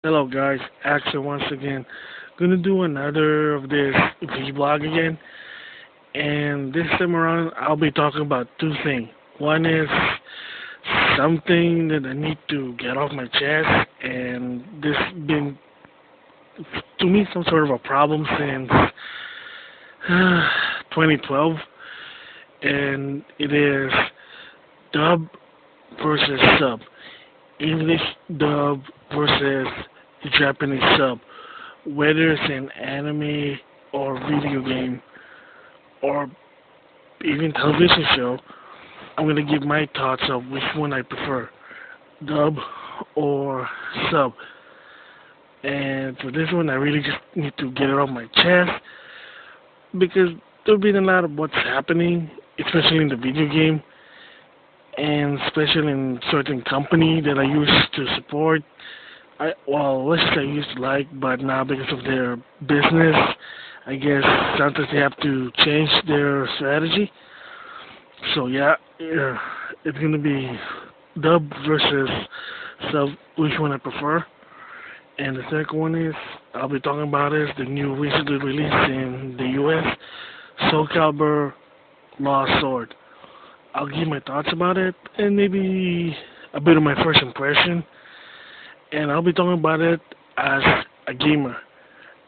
Hello guys, Axel once again. Gonna do another of this vlog again, and this time around I'll be talking about two things. One is something that I need to get off my chest, and this been to me some sort of a problem since 2012, and it is dub versus sub, English dub versus Japanese sub, whether it's an anime or video game or even television show. I'm gonna give my thoughts of which one I prefer, dub or sub. And for this one, I really just need to get it off my chest because there's been a lot of what's happening, especially in the video game and especially in certain company that I used to support. Let's say I used to like, but now because of their business, I guess sometimes they have to change their strategy. So yeah, it's gonna be dub versus sub, which one I prefer. And the second one is I'll be talking about is the new recently released in the U.S. Soul Calibur Lost Sword. I'll give my thoughts about it and maybe a bit of my first impression. And I'll be talking about it as a gamer,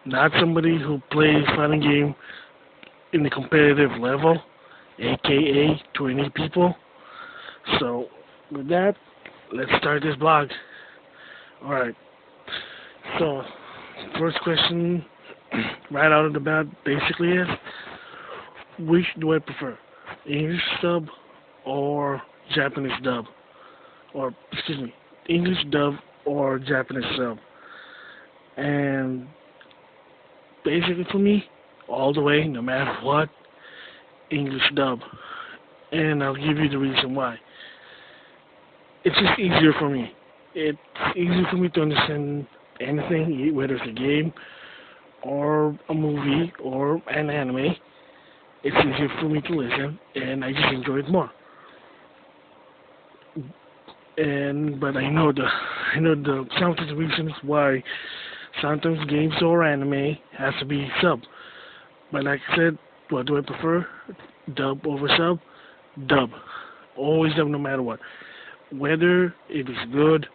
not somebody who plays fighting game in the competitive level, aka 20 people. So with that, let's start this blog. Alright, so first question right out of the bat basically is, which do I prefer? English sub or Japanese dub? Or, excuse me, English dub or Japanese sub? And basically for me, all the way, no matter what, English dub. And I'll give you the reason why. It's just easier for me. It's easier for me to understand anything, whether it's a game or a movie or an anime. It's easier for me to listen, and I just enjoy it more. But I know the sometimes reasons why sometimes games or anime has to be sub. But like I said, what do I prefer? Dub over sub? Dub. Always dub no matter what. Whether if it's good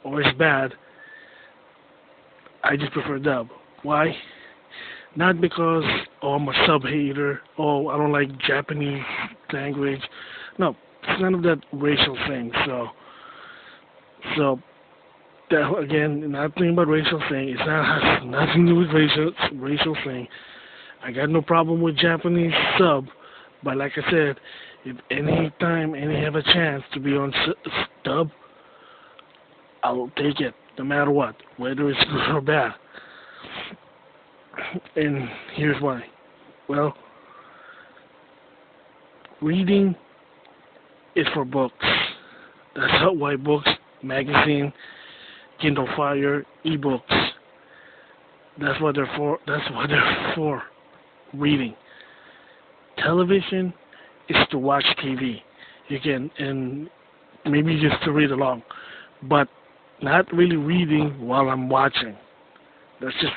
or it's bad, I just prefer dub. Why? Not because I'm a sub hater, I don't like Japanese language. No, it's none of that racial thing. So that again, nothing but racial thing. It's not has nothing to do with racial thing. I got no problem with Japanese sub, but like I said, if any time any have a chance to be on dub, I'll take it no matter what, whether it's good or bad. And here's why. Well, reading is for books. That's how why books, magazine, Kindle Fire, ebooks. That's what they're for. That's what they're for. Reading. Television is to watch TV. You can and maybe just to read along, but not really reading while I'm watching. That's just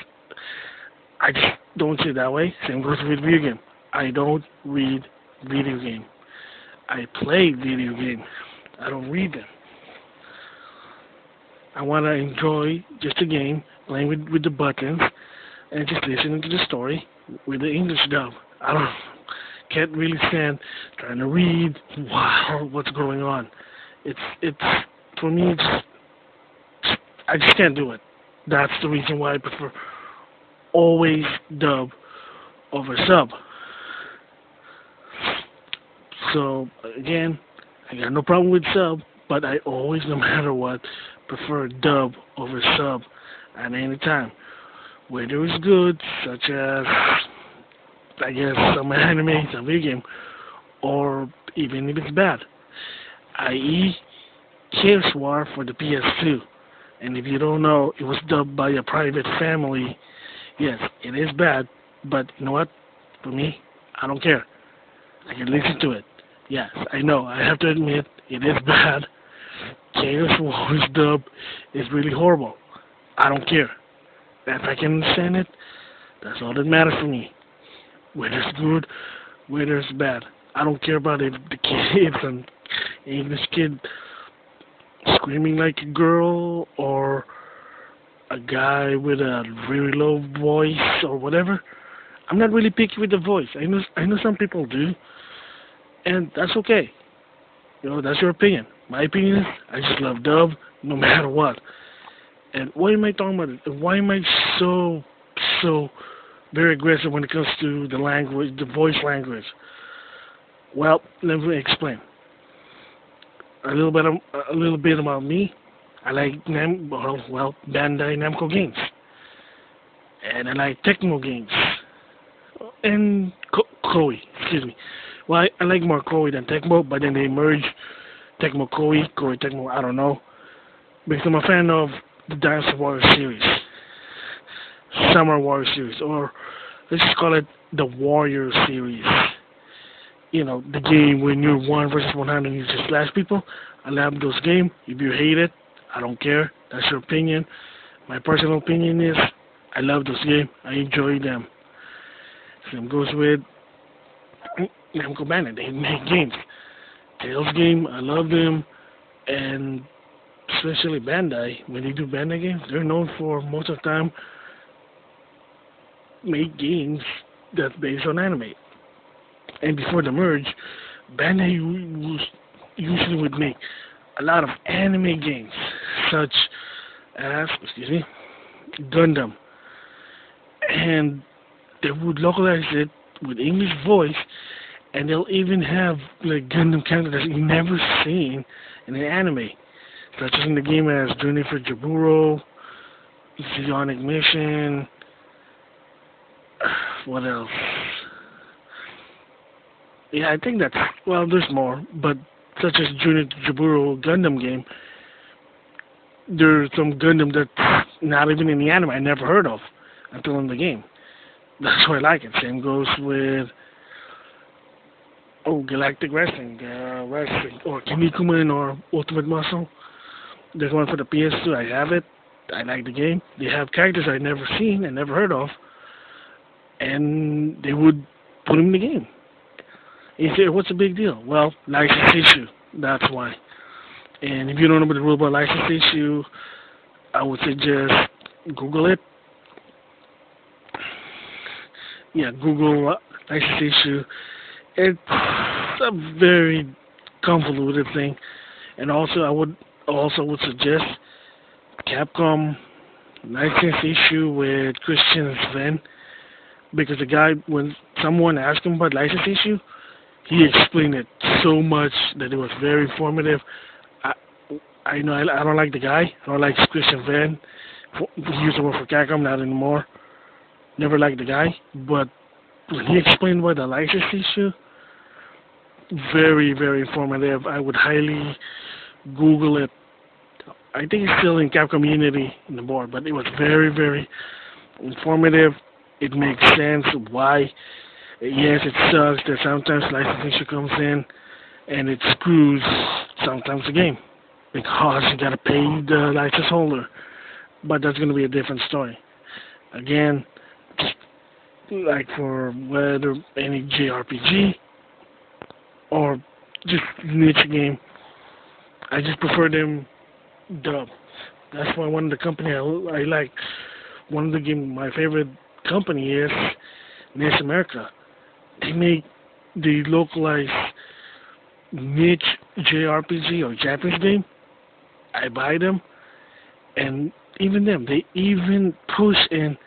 I just don't see it that way. Same goes with video game. I don't read video game. I play video game. I don't read them. I want to enjoy just a game, playing with the buttons, and just listening to the story with the English dub. I don't can't really stand trying to read wow what's going on. It's for me. I just can't do it. That's the reason why I prefer always dub over sub. So again, I got no problem with sub, but I always, no matter what, prefer dub over sub at any time. Whether it's good, such as I guess some anime, some video game, or even if it's bad, i.e. Chaos War for the PS2. And if you don't know, it was dubbed by a private family. Yes, it is bad, but you know what? For me, I don't care. I can listen to it. Yes, I know. I have to admit, it is bad. Chaos War's dub is really horrible. I don't care. If I can understand it, that's all that matters for me. Whether it's good, whether it's bad. I don't care about if the kid is an English kid screaming like a girl or a guy with a really low voice or whatever. I'm not really picky with the voice. I know some people do, and that's okay. That's your opinion. My opinion is I just love dub no matter what. And why am I talking about it? Why am I so very aggressive when it comes to the language, the voice language? Well, let me explain. A little bit about me. I like Bandai Namco games, and I like Tecmo games, and Koei. Excuse me. Well, I like more Koei than Tecmo, but then they merge Tecmo Koei, Koei Tecmo. I don't know because I'm a fan of the Dynasty Warriors series, Summer Warriors series, or let's just call it the Warriors series. The game when you're 1 versus 100 and you just slash people. I love those games. If you hate it, I don't care. That's your opinion. My personal opinion is I love those games. I enjoy them. Same goes with Namco Bandai. They make games. Tales game, I love them. And especially Bandai, when they do Bandai games, they're known for most of the time make games that's based on anime. And before the merge, Bandai usually would make a lot of anime games, such as, Gundam. And they would localize it with English voice, and they'll even have like Gundam characters that you've never seen in an anime, such as in the game as Journey for Jaburo, Zionic Mission, what else? Yeah, I think there's more, but such as Journey to Jaburo Gundam game, there's some Gundam that's not even in the anime I never heard of until in the game. That's why I like it. Same goes with Galactic Wrestling, or Kinnikuman or Ultimate Muscle. There's one for the PS2. I have it. I like the game. They have characters I've never seen and never heard of, and they would put them in the game. You say, what's the big deal? Well, license issue. That's why. And if you don't know about the rule about license issue, I would suggest Google it. Yeah, Google license issue. It's a very convoluted thing. And also, I would suggest Capcom license issue with Christian Sven, because the guy, when someone asked him about license issue, he explained it so much that it was very informative. I know I don't like the guy. I don't like Christian Van. He used to work for Capcom, not anymore. Never liked the guy. But when he explained about the license issue, very, very informative. I would highly Google it. I think it's still in Capcom Unity in the board, but it was very, very informative. It makes sense why. Yes, it sucks that sometimes license issue comes in and it screws sometimes the game because you gotta pay the license holder. But that's gonna be a different story. Again, just like for whether any JRPG or just niche game, I just prefer them dub. That's why one of the company I like. One of the game, my favorite company is NIS America. They make the localized niche JRPG or Japanese game. I buy them, and even them, they even push in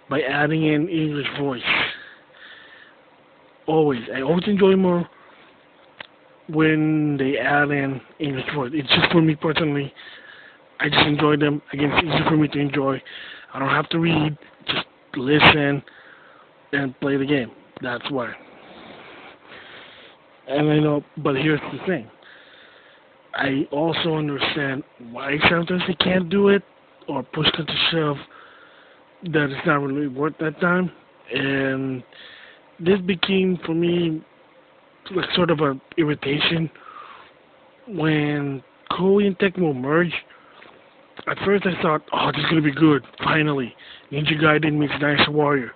by adding in English voice. I always enjoy more when they add in English voice. It's just for me personally. I just enjoy them. Again, it's easy for me to enjoy. I don't have to read, just listen and play the game. That's why. And I know, but here's the thing. I also understand why sometimes they can't do it or push them to shove that it's not really worth that time. And this became, for me, like sort of an irritation when Koei and Tecmo merged. At first I thought, oh, this is gonna be good. Finally, Ninja Gaiden meets Dynasty Warrior.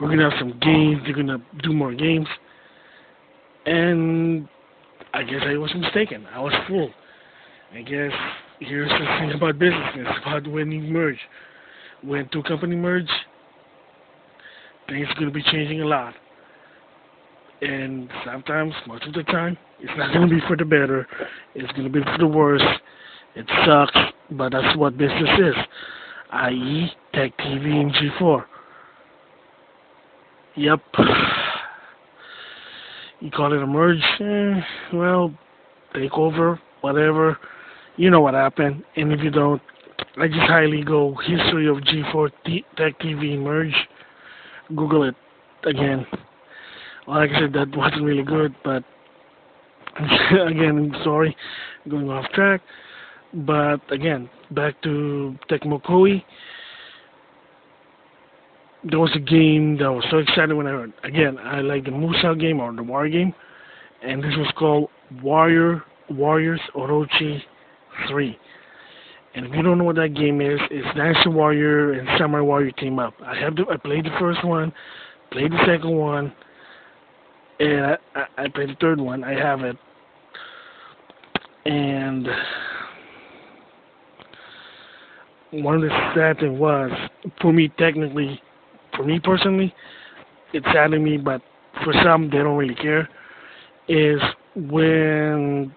We're gonna have some games. They're gonna do more games. And I guess I was mistaken. I was fooled. I guess here's the thing about business. It's about when you merge. When two companies merge, things are gonna be changing a lot. And sometimes, most of the time, it's not gonna be for the better. It's gonna be for the worse. It sucks, but that's what business is, i.e., Tech TV and G4. Yep. You call it a merge? Well, takeover, whatever. You know what happened. And if you don't, I just highly go history of G4 Tech TV merge. Google it again. Like I said, that wasn't really good, but again, I'm sorry, going off track. But again, back to Tecmo Koei. There was a game that I was so excited when I heard. Again, I like the Musa game or the War game, and this was called Warriors Orochi 3. And if you don't know what that game is, it's Dynasty Warrior and Samurai Warrior team up. I played the first one, played the second one, and I played the third one. I have it, and one of the sad things was, for me personally, it saddened me, but for some, they don't really care, is when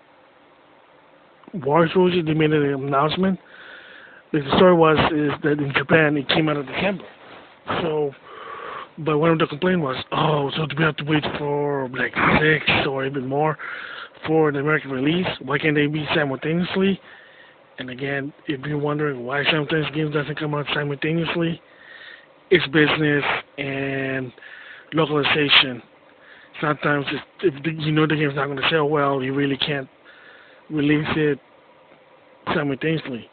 Warriors Orochi, they made an announcement. The story is that in Japan, it came out in December. So, but one of the complaints was, oh, so do we have to wait for like 6 or even more for the American release? Why can't they be simultaneously? And again, if you're wondering why sometimes games doesn't come out simultaneously, it's business and localization. Sometimes if you know the game's not going to sell well, you really can't release it simultaneously.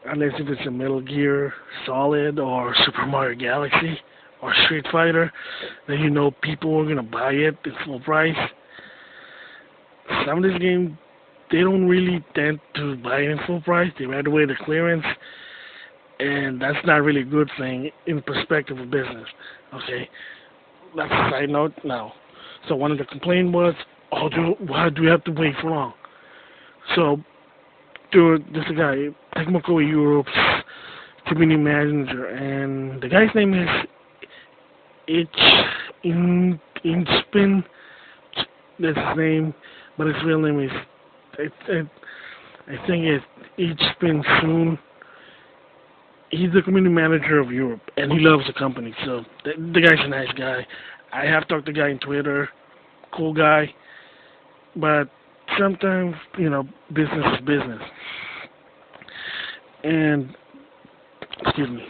Unless if it's a Metal Gear Solid or Super Mario Galaxy or Street Fighter, then you know people are going to buy it at full price. Some of these games, they don't really tend to buy it in full price. They rather wait the clearance, and that's not really a good thing in perspective of business. Okay, that's a side note now. So one of the complaints was, why do we have to wait for long? So, this guy, Tecmo Koei Europe's community manager, and the guy's name is Inchpin. That's his name, but his real name is I think it's Inchpin Soon. He's the community manager of Europe, and he loves the company. So the guy's a nice guy. I have talked to the guy on Twitter, cool guy, but sometimes, business is business. And, excuse me,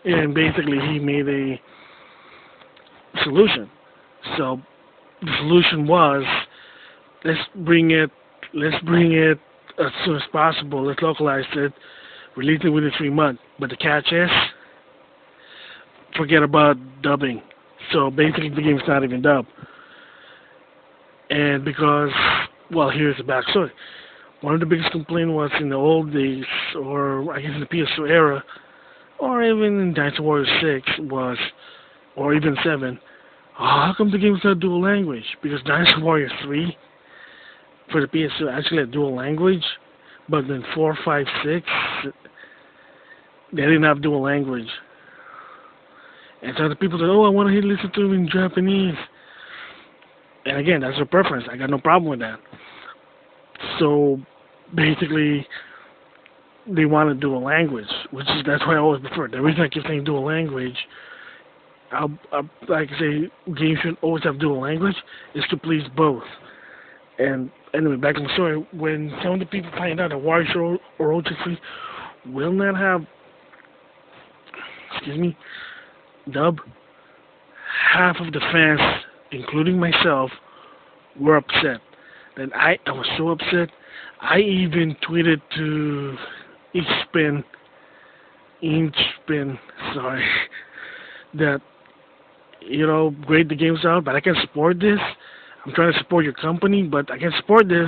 and basically he made a solution. So the solution was, let's bring it as soon as possible, let's localize it, release it within 3 months. But the catch is, forget about dubbing. So basically the game's not even dubbed. And because, well, here's the backstory. One of the biggest complaints was in the old days, or I guess in the PS2 era, or even in Dynasty Warrior 6 was, or even 7, how come the game's not dual language? Because Dynasty Warrior 3 for the PS2 actually had dual language, but then 4, 5, 6, they didn't have dual language. And so the people said, oh, I want to listen to them in Japanese. And again, that's their preference. I got no problem with that. So basically, they want to dual language, that's why I always prefer. The reason I keep saying dual language, like I say, games should always have dual language, is to please both. And anyway, back to the story. When some of the people find out that Warriors Orochi will not have, dub, half of the fans, including myself, were upset. And I was so upset, I even tweeted to Inchpin, that, great, the game's out, but I can support this. I'm trying to support your company, but I can support this.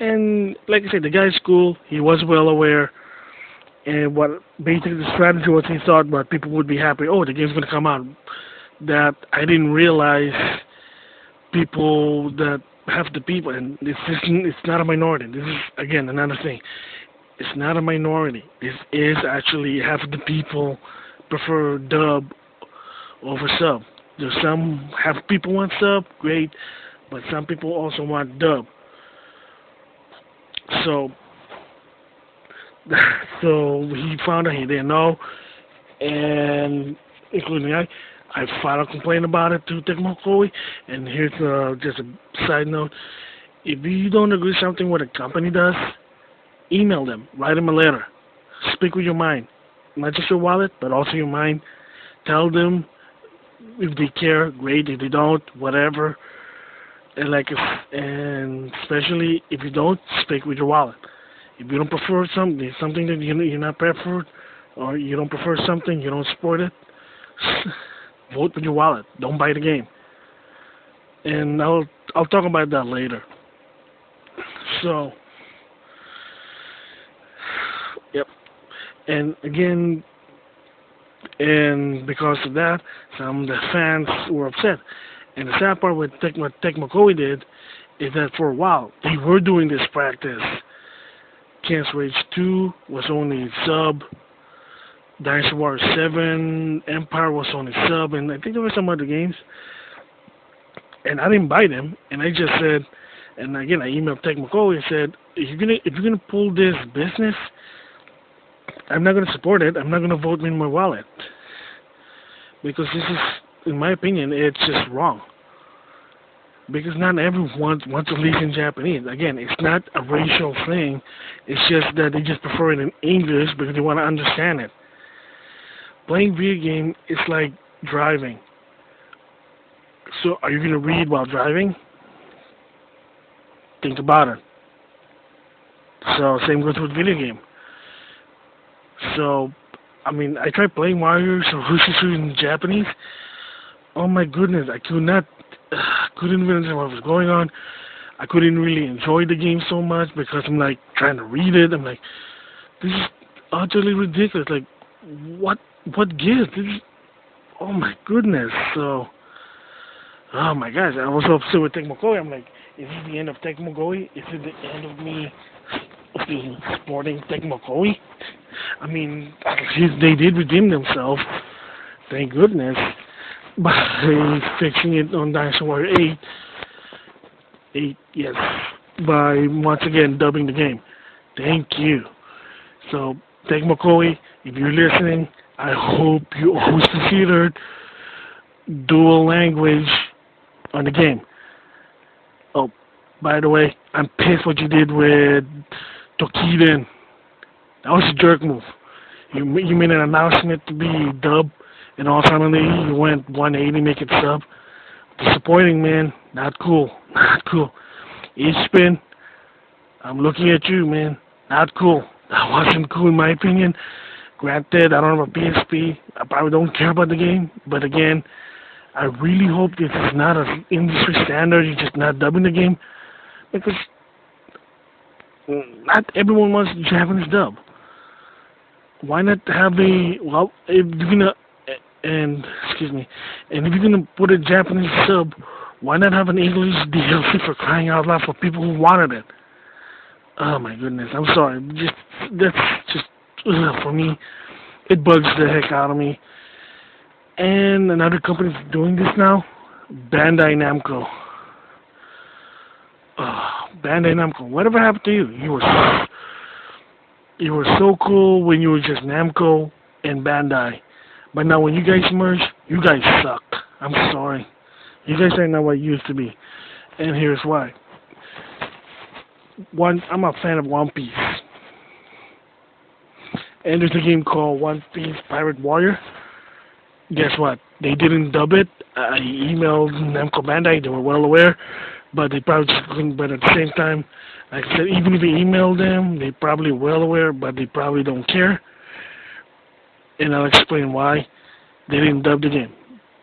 And like I said, the guy's cool. He was well aware. And what basically the strategy was, he thought that people would be happy. Oh, the game's going to come out. That I didn't realize people that half the people, and it's not a minority. This is again another thing. It's not a minority. This is actually half of the people prefer dub over sub. There's some half people want sub, great, but some people also want dub. So so he found out he didn't know, and including I filed a complaint about it to Tecmo Koei. And here's just a side note: if you don't agree with something what a company does, email them, write them a letter, speak with your mind, not just your wallet, but also your mind. Tell them if they care, great. If they don't, whatever. And and especially if you don't, speak with your wallet. If you don't prefer something that you're not preferred, or you don't prefer something, you don't support it, vote with your wallet. Don't buy the game. And I'll talk about that later. So, yep. And again, and because of that, some of the fans were upset. And the sad part with what Tecmo Koei did is that for a while they were doing this practice. Cancer Rage 2 was only sub. Dynasty Warriors 7, Empire was only sub, and I think there were some other games. And I didn't buy them, and I just said, and again I emailed Tecmo Koei and said, if you're gonna pull this business, I'm not gonna support it. I'm not gonna vote in my wallet, because this is, in my opinion, it's just wrong. Because not everyone wants to listen in Japanese. Again, it's not a racial thing. It's just that they just prefer it in English because they want to understand it. Playing video game is like driving. So are you going to read while driving? Think about it. So same goes with video game. So, I mean, I tried playing Warriors Orochi in Japanese. Oh my goodness, I couldn't even understand what was going on. I couldn't really enjoy the game so much because I'm like trying to read it. I'm like, this is utterly ridiculous. Like, what gives? This is, oh my goodness. So, oh my gosh, I was so upset with Tecmo Koei. I'm like, is this the end of Tecmo Koei? Is it the end of me supporting Tecmo Koei? I mean, at least they did redeem themselves. Thank goodness. By fixing it on Dynasty Warrior 8, yes, by once again dubbing the game. Thank you. So, Tecmo Koei, if you're listening, I hope you always considered dual language on the game. Oh, by the way, I'm pissed what you did with Tokiden. That was a jerk move. You made an announcement to be dubbed, and all suddenly you went 180, make it sub. Disappointing, man. Not cool. Not cool. Spin, I'm looking at you, man. Not cool. That wasn't cool in my opinion. Granted, I don't have a PSP. I probably don't care about the game. But again, I really hope this is not an industry standard. You're just not dubbing the game. Because not everyone wants Japanese dub. Why not have if you're gonna, and if you're gonna put a Japanese sub, why not have an English DLC for crying out loud for people who wanted it? Oh my goodness, I'm sorry. That's just for me. It bugs the heck out of me. And another company's doing this now, Bandai Namco. Bandai Namco. Whatever happened to you? You were so cool when you were just Namco and Bandai. But now when you guys merge, you guys suck. I'm sorry. You guys are not what you used to be. And here's why. I'm a fan of One Piece. And there's a game called One Piece Pirate Warrior. Guess what? They didn't dub it. I emailed Namco Bandai. They were well aware. But they probably just couldn't. But at the same time, like I said, even if they emailed them, they probably well aware, but they probably don't care. And I'll explain why. They didn't dub the game.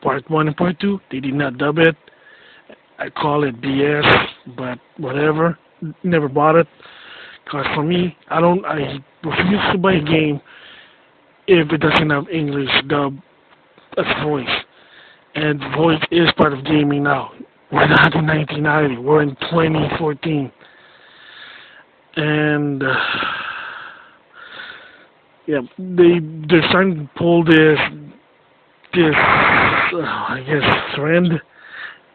Part 1 and Part 2, they did not dub it. I call it BS, but whatever. never bought it. Because for me, I refuse to buy a game if it doesn't have English dub as voice. And voice is part of gaming now. We're not in 1990. We're in 2014. And yeah, they're starting to pull this I guess trend,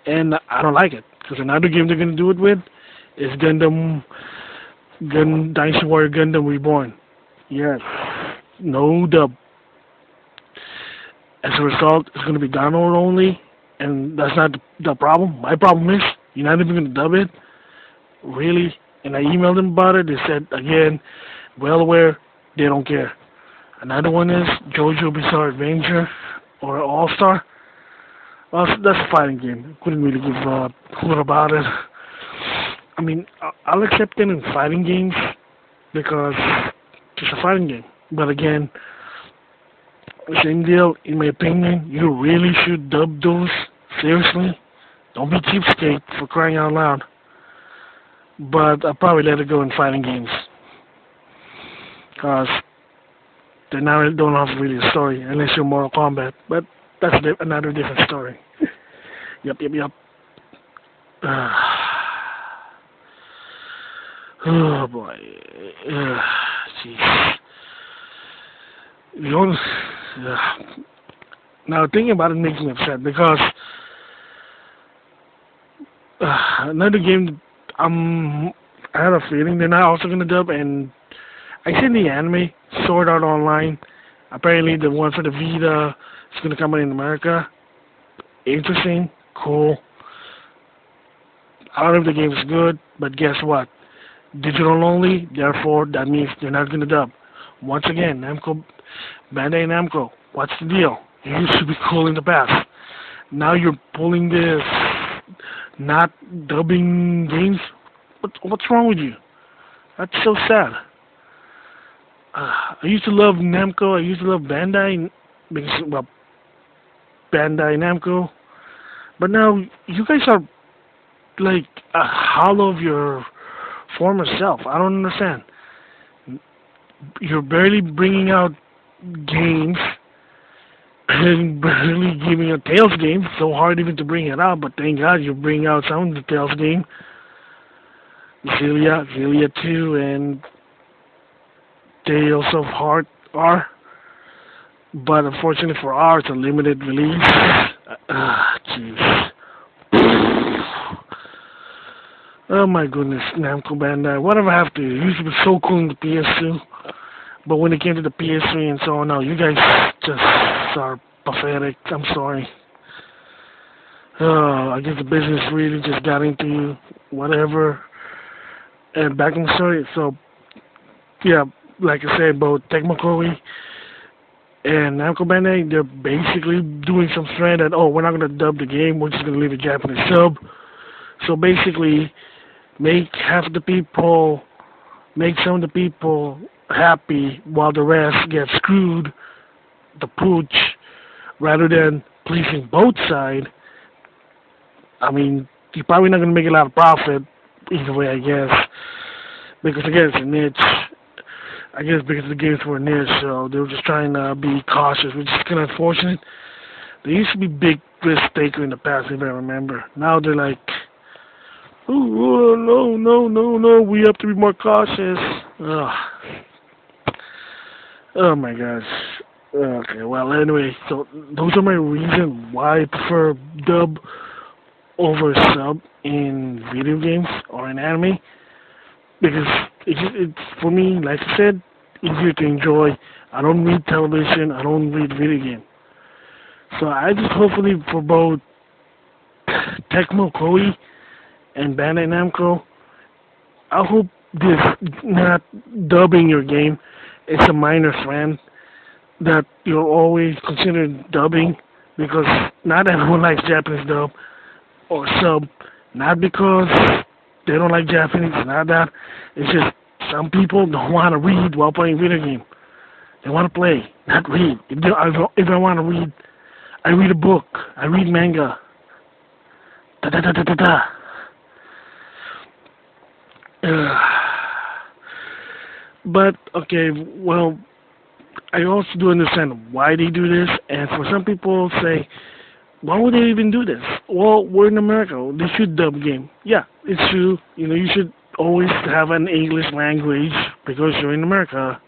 and I don't like it because another game they're gonna do it with is Dynasty Warrior Gundam Reborn. Yes, no dub. As a result, it's gonna be download only, and that's not the problem. My problem is you're not even gonna dub it, really. And I emailed them about it. They said again, well aware, they don't care. Another one is JoJo Bizarre Adventure or All Star. Well, that's a fighting game. Couldn't really give a hoot about it. I mean, I'll accept it in fighting games because it's a fighting game. But again, same deal. In my opinion, you really should dub those seriously. Don't be cheapskate for crying out loud. But I'll probably let it go in fighting games because they now don't have really a story unless you're Mortal Kombat. But that's another different story. Yep. Oh boy. Jeez. Now thinking about it makes me upset because another game I had a feeling they're not also gonna dub, and I seen the anime Sword Art Online. Apparently the one for the Vita is gonna come out in America. Interesting, cool. I don't know if the game is good, but guess what? Digital only, therefore that means they're not gonna dub. Once again, Bandai Namco, what's the deal? You used to be cool in the past. Now you're pulling this not dubbing games. What's wrong with you? That's so sad. I used to love Namco. I used to love Bandai because Bandai Namco. But now you guys are like a hollow of your former self. I don't understand. You're barely bringing out games and barely giving a Tales game. It's so hard even to bring it out, but thank God you're bringing out some of the Tales game. Xillia 2, and Tales of Heart are. But unfortunately for R, it's a limited release. Jeez. Oh my goodness, Namco Bandai. Whatever I have to. It used to be so cool in the PS2. But when it came to the PS3 and so on, no, you guys just are pathetic. I'm sorry. I guess the business really just got into you. Whatever. And back in the story, so, yeah, like I said, both Tecmo Koei and Namco Bandai, they're basically doing some trend that, we're not going to dub the game, we're just going to leave a Japanese sub. So basically, make some of the people happy while the rest get screwed, the pooch, rather than pleasing both sides. I mean, you're probably not going to make a lot of profit either way, I guess, because again, it's a niche. I guess because the games were niche, so they were just trying to be cautious, which is kind of unfortunate. They used to be big risk taker in the past, if I remember. Now they're like, oh no, we have to be more cautious. Oh my gosh. Okay, well anyway, so those are my reasons why I prefer dub over sub in video games or in anime, because it's for me, like I said, easier to enjoy. I don't read television, I don't read video game. So I just hopefully for both Tecmo Koei and Bandai Namco, I hope this not dubbing your game is a minor trend that you're always considered dubbing, because not everyone likes Japanese dub or sub, not because they don't like Japanese, not that. It's just some people don't want to read while playing video game. They want to play, not read. If I want to read, I read a book. I read manga. Uh, but okay, well, I also do understand why they do this, and for some people say, why would they even do this? Well, we're in America. They should dub game. Yeah, it's true. You know, you should always have an English language because you're in America.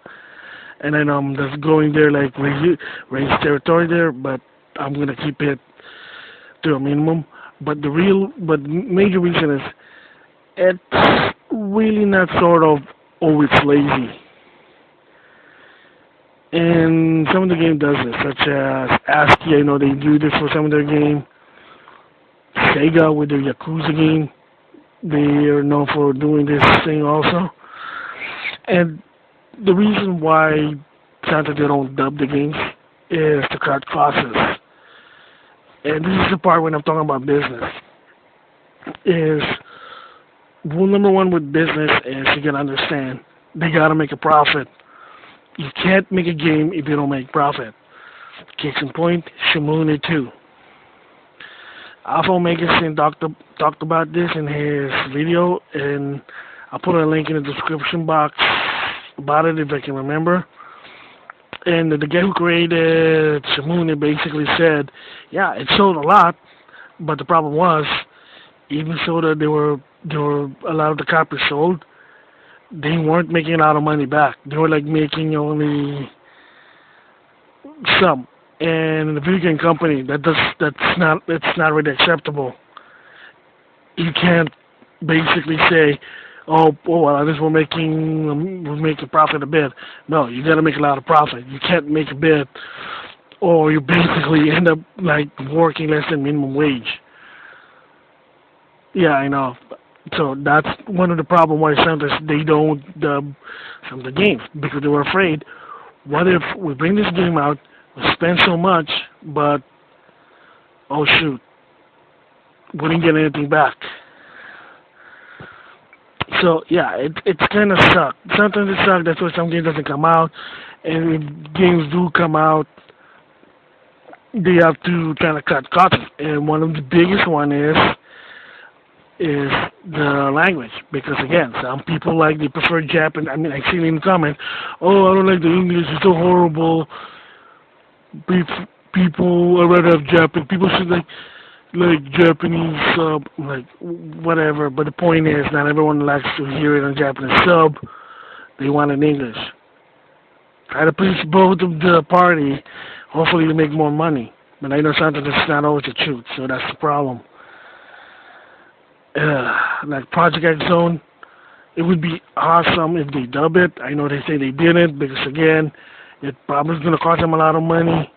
And then just going there like raise territory there, but I'm gonna keep it to a minimum. But major reason is it's really not sort of always lazy. And some of the game does this, such as ASCII. I know they do this for some of their game. Sega with their Yakuza game, they are known for doing this thing also. And the reason why sometimes they don't dub the games is to cut costs. And this is the part when I'm talking about business. Is rule number one with business is you gotta understand they gotta make a profit. You can't make a game if you don't make profit. Case in point, Shimune 2. Alpha Omega talked about this in his video, and I'll put a link in the description box about it if I can remember. And the guy who created Shimune basically said, yeah, it sold a lot, but the problem was, even so that there were a lot of the copies sold, they weren't making a lot of money back. They were like making only some. And in the video game company, that's not really acceptable. You can't basically say, oh well, at least we're making profit a bit. No, you got to make a lot of profit. You can't make a bit, or you basically end up like working less than minimum wage. Yeah, I know. So that's one of the problems why sometimes they don't dub some of the games, because they were afraid, what if we bring this game out, we spend so much, but oh shoot, we didn't get anything back. So yeah, it's kind of suck. Sometimes it sucks. That's why some games doesn't come out, and if games do come out, they have to kind of cut costs. And one of the biggest one is the language, because again, some people like they prefer Japanese. I mean, I see it in the comment, oh, I don't like the English, it's so horrible. People, I rather have Japanese. People should like Japanese sub, like whatever. But the point is, not everyone likes to hear it on Japanese sub. They want it in English. Try to please both of the party. Hopefully, you make more money. But I know sometimes it's not always the truth, so that's the problem. Like Project X Zone, it would be awesome if they dub it. I know they say they didn't, because again, it probably is going to cost them a lot of money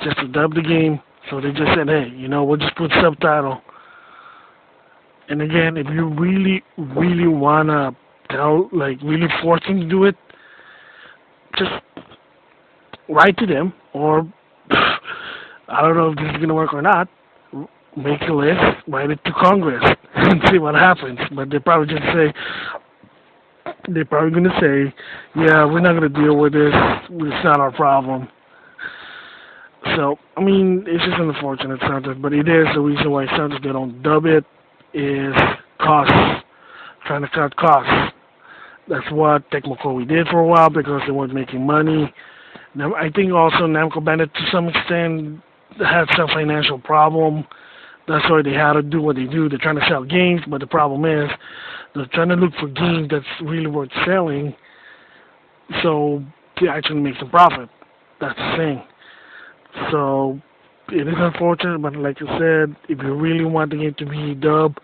just to dub the game. So they just said, hey, we'll just put subtitle. And again, if you really, really want to really force them to do it, just write to them, or I don't know if this is going to work or not. Make a list, write it to Congress, and see what happens. But they're probably going to say, yeah, we're not going to deal with this. It's not our problem. So, I mean, it's just unfortunate sometimes, but it is the reason why sometimes they don't dub it is costs, trying to cut costs. That's what Tecmo Koei did for a while, because they weren't making money. Now, I think also Namco Bandai to some extent had some financial problem. That's why they had to do what they do. They're trying to sell games, but the problem is they're trying to look for games that's really worth selling, so they actually make some profit. That's the thing. So it is unfortunate, but like I said, if you really want the game to be dubbed,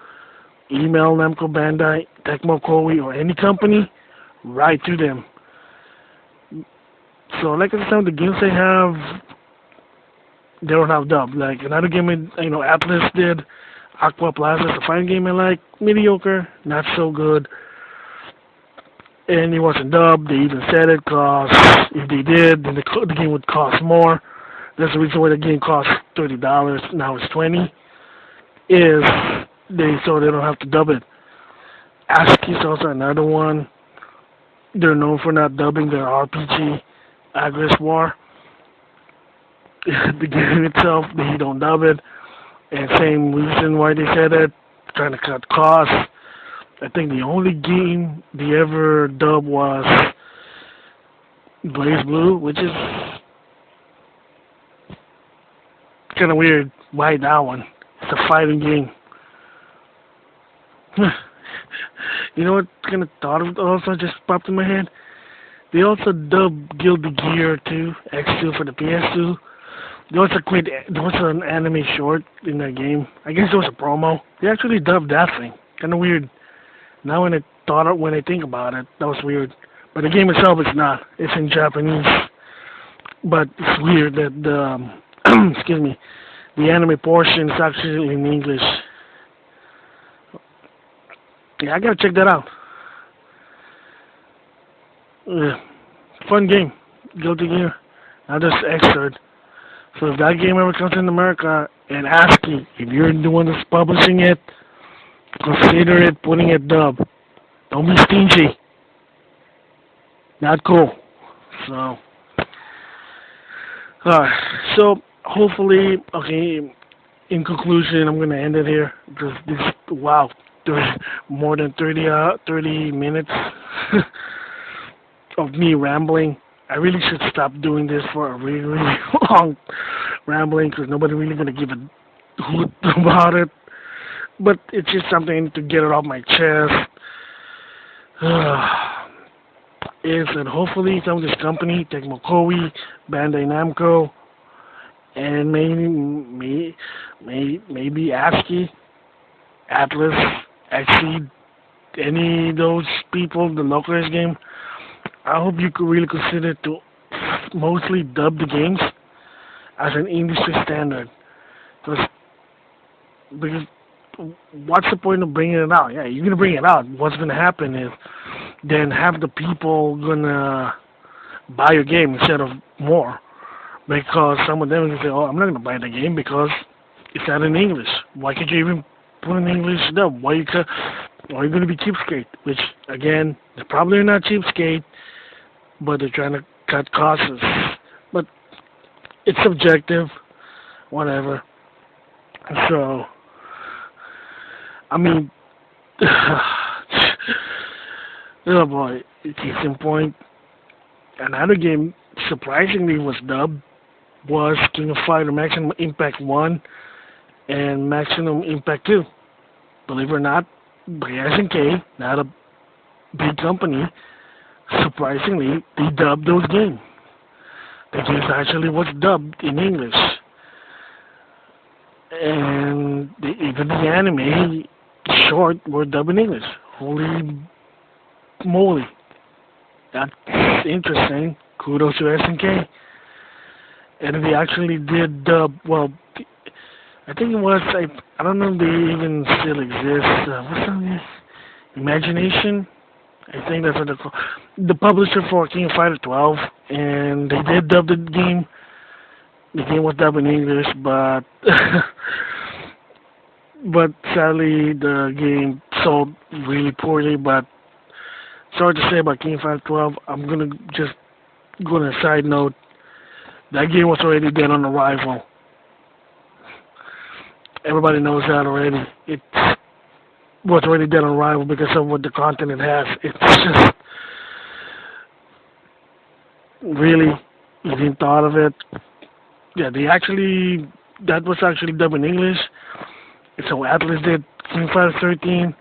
email Namco Bandai, Tecmo Koei, or any company, write to them. So like I said, the games they have, they don't have dub. Like another game, Atlas did, Aqua Plaza, is a fine game I like, mediocre, not so good. And it wasn't dubbed. They even said it, cause if they did, then the game would cost more. That's the reason why the game costs $30, now it's $20, is so they don't have to dub it. ASCII is also another one. They're known for not dubbing their RPG, Aggress War. The game itself, they don't dub it. And same reason why they said it, trying to cut costs. I think the only game they ever dubbed was Blaze Blue, which is kind of weird. Why that one? It's a fighting game. You know what kind of thought of also just popped in my head? They also dubbed Guilty Gear 2, X2 for the PS2. There was an anime short in that game. I guess it was a promo. They actually dubbed that thing. Kind of weird. Now when I think about it, that was weird. But the game itself is not. It's in Japanese. But it's weird that the excuse me, the anime portion is actually in English. Yeah, I gotta check that out. Yeah. Fun game. Guilty Gear. Now there's excerpt. So if that game ever comes in America and asks you if you're the one that's publishing it, consider it putting it dub. Don't be stingy. Not cool. So, alright. So hopefully, okay. In conclusion, I'm gonna end it here because this. Wow, there's more than 30 minutes of me rambling. I really should stop doing this for a really, really long rambling because nobody really gonna give a hoot about it. But it's just something I need to get it off my chest. Is that hopefully some of this company, Tecmo Koei, Bandai Namco, and maybe ASCII, Atlas, Exceed, any of those people, the localized game. I hope you could really consider to mostly dub the games as an industry standard. Because what's the point of bringing it out? Yeah, you're going to bring it out. What's going to happen is then half the people going to buy your game instead of more. Because some of them are going to say, oh, I'm not going to buy the game because it's not in English. Why can't you even put an English dub? Why are you going to be cheapskate? Which, again, they're probably not cheapskate, but they're trying to cut costs. But it's subjective, whatever. So, I mean, oh boy, case in point, another game surprisingly was dubbed was King of Fighter Maximum Impact 1 and Maximum Impact 2. Believe it or not, by SNK, not a big company, surprisingly, they dubbed those games. The games actually was dubbed in English. And even the anime short were dubbed in English. Holy moly. That's interesting. Kudos to SNK. And they actually did dub, well, I think it was, I don't know if they even still exist. What's that? Imagination? I think that's what they're called. The publisher for King of Fighter 12, and they did dub the game. The game was dubbed in English, but but sadly the game sold really poorly. But sorry to say about King of Fighter 12. I'm gonna just go on a side note. That game was already dead on arrival. Everybody knows that already. It was already dead on arrival because of what the content it has. It's just really, you didn't thought of it. Yeah, that was actually dubbed in English. So Atlas did King of Fighter 13.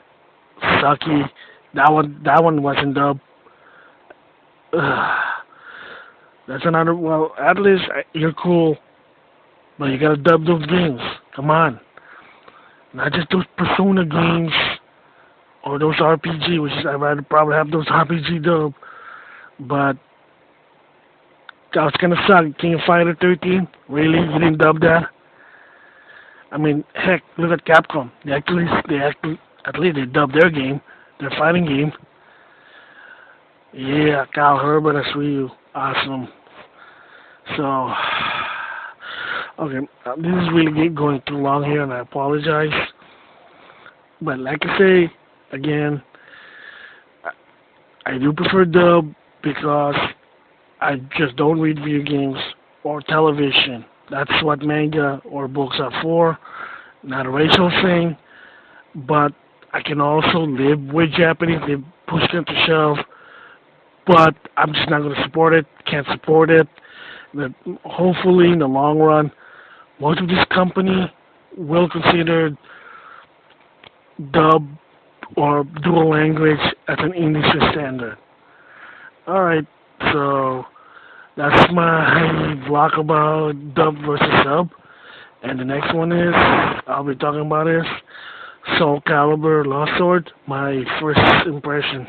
Sucky. That one wasn't dubbed. That's another, well, Atlas, you're cool, but you gotta dub those games. Come on. Not just those Persona games or those RPG, which is, I'd rather probably have those RPG dubbed. But that was gonna suck. King of Fighter 13, really? You didn't dub that? I mean, heck, look at Capcom. They actually, at least they dubbed their game, their fighting game. Yeah, Kyle Herbert as Ryu. Awesome. So, okay, this is really going too long here, and I apologize. But like I say, again, I do prefer dub because I just don't read video games or television. That's what manga or books are for. Not a racial thing, but I can also live with Japanese. They pushed it to shove, but I'm just not going to support it. Can't support it. That hopefully, in the long run, most of this company will consider dub or dual language as an industry standard. Alright, so that's my vlog about dub versus sub. And the next one is, I'll be talking about is Soul Calibur Lost Sword, my first impression.